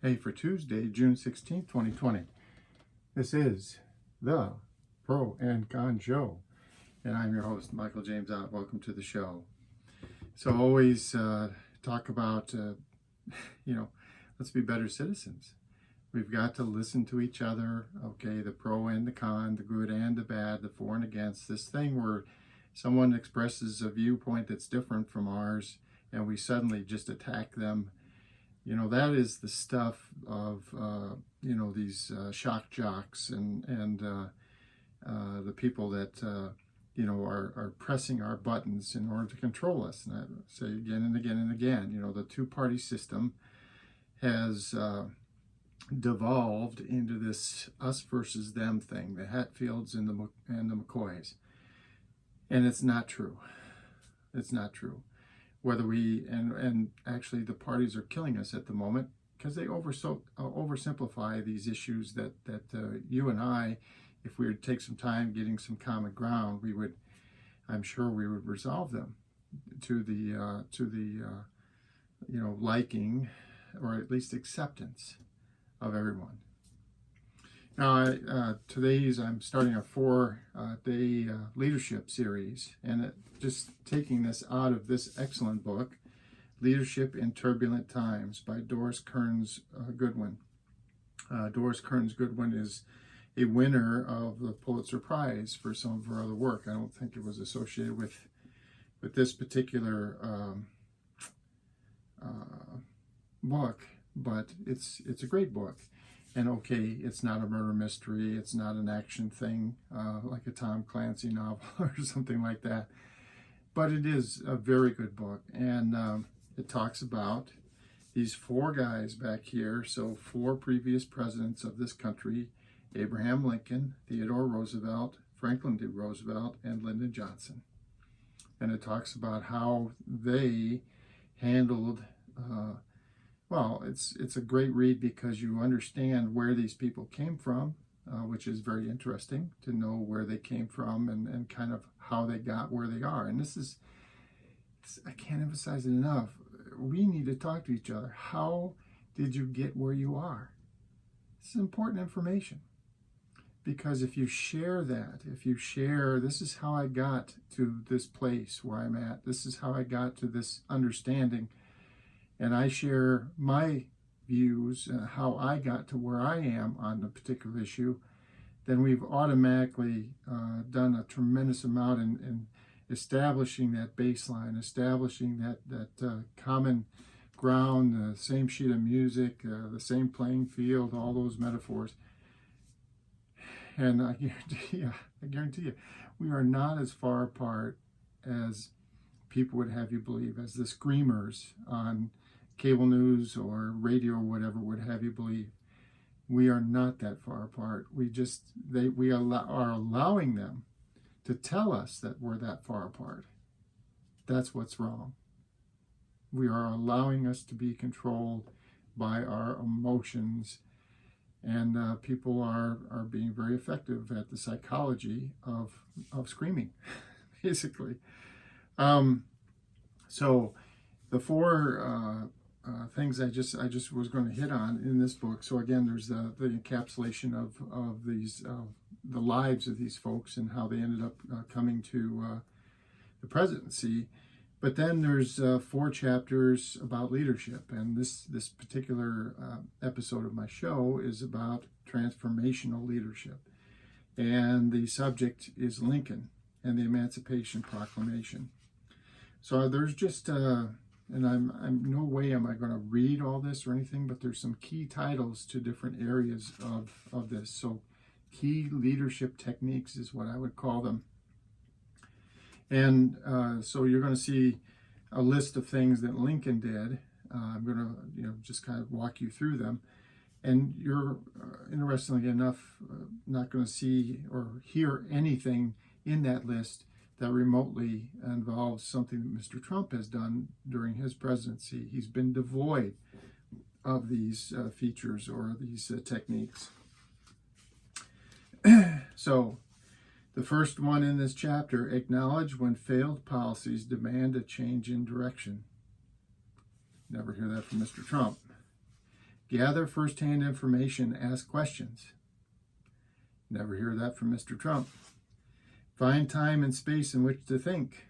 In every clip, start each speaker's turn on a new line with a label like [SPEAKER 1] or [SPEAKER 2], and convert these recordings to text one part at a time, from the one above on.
[SPEAKER 1] Hey, for Tuesday, June 16th, 2020. This is the Pro and Con Show, and I'm your host, Michael James Ott. Welcome to the show. So always talk about, let's be better citizens. We've got to listen to each other, okay, the pro and the con, the good and the bad, the for and against, this thing where someone expresses a viewpoint that's different from ours, and we suddenly just attack them. That is the stuff of, these shock jocks and the people that, are pressing our buttons in order to control us. And I say again and again and again, the two-party system has devolved into this us versus them thing, the Hatfields and the McCoys. And it's not true. It's not true. Whether we, and actually the parties are killing us at the moment because they oversimplify these issues that you and I, if we would take some time getting some common ground, I'm sure we would resolve them to the liking or at least acceptance of everyone. Now, I'm starting a 4-day leadership series, and just taking this out of this excellent book, Leadership in Turbulent Times by Doris Kearns Goodwin. Doris Kearns Goodwin is a winner of the Pulitzer Prize for some of her other work. I don't think it was associated with this particular book, but it's a great book. And okay, it's not a murder mystery, it's not an action thing like a Tom Clancy novel or something like that, but it is a very good book. And it talks about these 4 guys back here, so 4 previous presidents of this country: Abraham Lincoln, Theodore Roosevelt, Franklin D. Roosevelt, and Lyndon Johnson. And it talks about how they handled it's a great read because you understand where these people came from, which is very interesting to know where they came from and kind of how they got where they are. And I can't emphasize it enough. We need to talk to each other. How did you get where you are? This is important information. Because if you share this is how I got to this place where I'm at, this is how I got to this understanding, and I share my views and how I got to where I am on the particular issue, then we've automatically done a tremendous amount in establishing that baseline, establishing that common ground, the same sheet of music, the same playing field, all those metaphors. And I guarantee you, we are not as far apart as people would have you believe, as the screamers on cable news or radio or whatever would have you believe. We are not that far apart. We are allowing them to tell us that we're that far apart. That's what's wrong. We are allowing us to be controlled by our emotions, and people are being very effective at the psychology of screaming, basically. So the 4 things I just was going to hit on in this book. So again, there's the encapsulation of these the lives of these folks and how they ended up coming to the presidency. But then there's 4 chapters about leadership, and this particular episode of my show is about transformational leadership, and the subject is Lincoln and the Emancipation Proclamation. So there's just and I'm no way am I going to read all this or anything, but there's some key titles to different areas of this. So key leadership techniques is what I would call them. And so you're going to see a list of things that Lincoln did. I'm going to just kind of walk you through them. And you're, interestingly enough, not going to see or hear anything in that list that remotely involves something that Mr. Trump has done during his presidency. He's been devoid of these features or these techniques. So the first one in this chapter: acknowledge when failed policies demand a change in direction. Never hear that from Mr. Trump. Gather firsthand information, ask questions. Never hear that from Mr. Trump. Find time and space in which to think.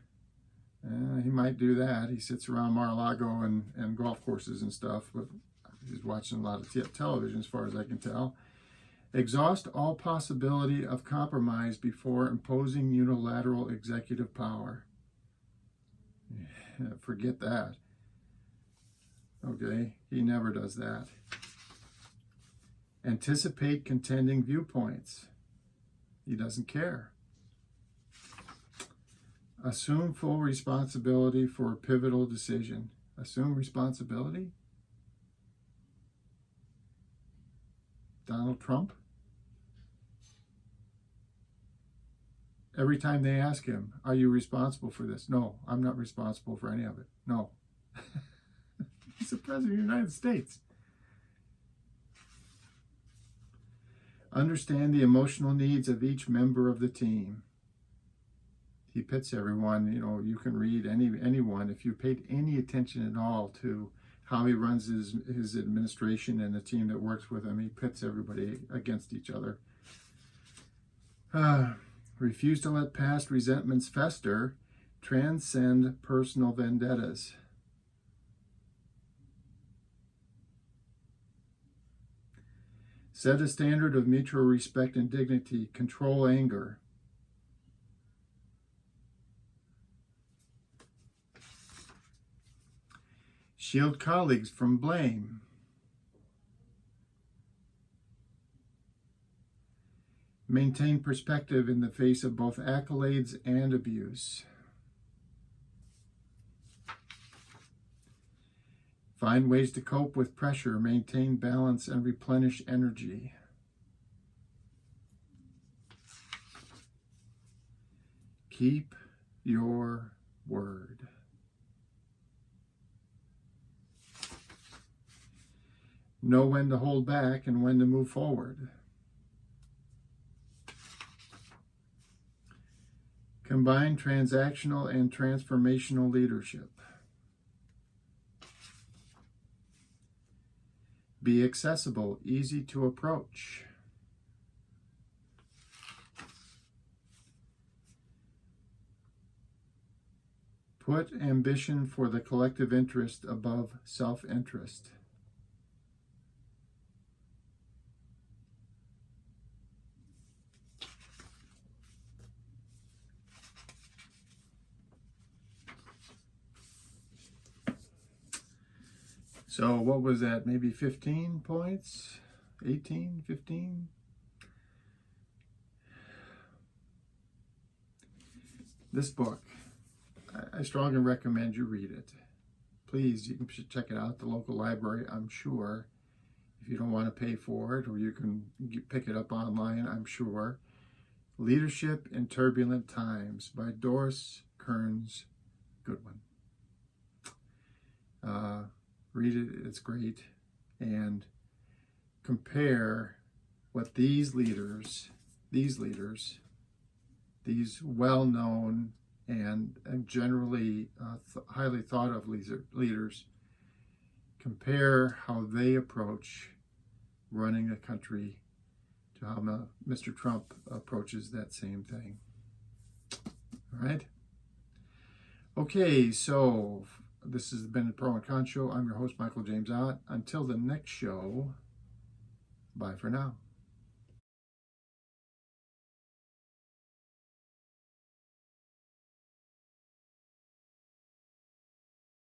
[SPEAKER 1] He might do that. He sits around Mar-a-Lago and golf courses and stuff, but he's watching a lot of television as far as I can tell. Exhaust all possibility of compromise before imposing unilateral executive power. Forget that. Okay, he never does that. Anticipate contending viewpoints. He doesn't care. Assume full responsibility for a pivotal decision. Assume responsibility? Donald Trump? Every time they ask him, are you responsible for this? No, I'm not responsible for any of it. No. He's the President of the United States. Understand the emotional needs of each member of the team. He pits everyone. You know, you can read anyone. If you paid any attention at all to how he runs his administration and the team that works with him, he pits everybody against each other. Refuse to let past resentments fester. Transcend personal vendettas. Set a standard of mutual respect and dignity. Control anger. Shield colleagues from blame. Maintain perspective in the face of both accolades and abuse. Find ways to cope with pressure, maintain balance, and replenish energy. Keep your word. Know when to hold back and when to move forward. Combine transactional and transformational leadership. Be accessible, easy to approach. Put ambition for the collective interest above self-interest. So what was that? Maybe 15 points? 18, 15? This book, I strongly recommend you read it. Please, you can check it out at the local library, I'm sure. If you don't want to pay for it, or you can pick it up online, I'm sure. Leadership in Turbulent Times by Doris Kearns Goodwin. Read it, it's great, and compare what these well-known and generally highly thought of leaders, compare how they approach running a country to how Mr. Trump approaches that same thing. All right? Okay, so this has been the Pro and Con Show. I'm your host, Michael James Ott. Until the next show, bye for now.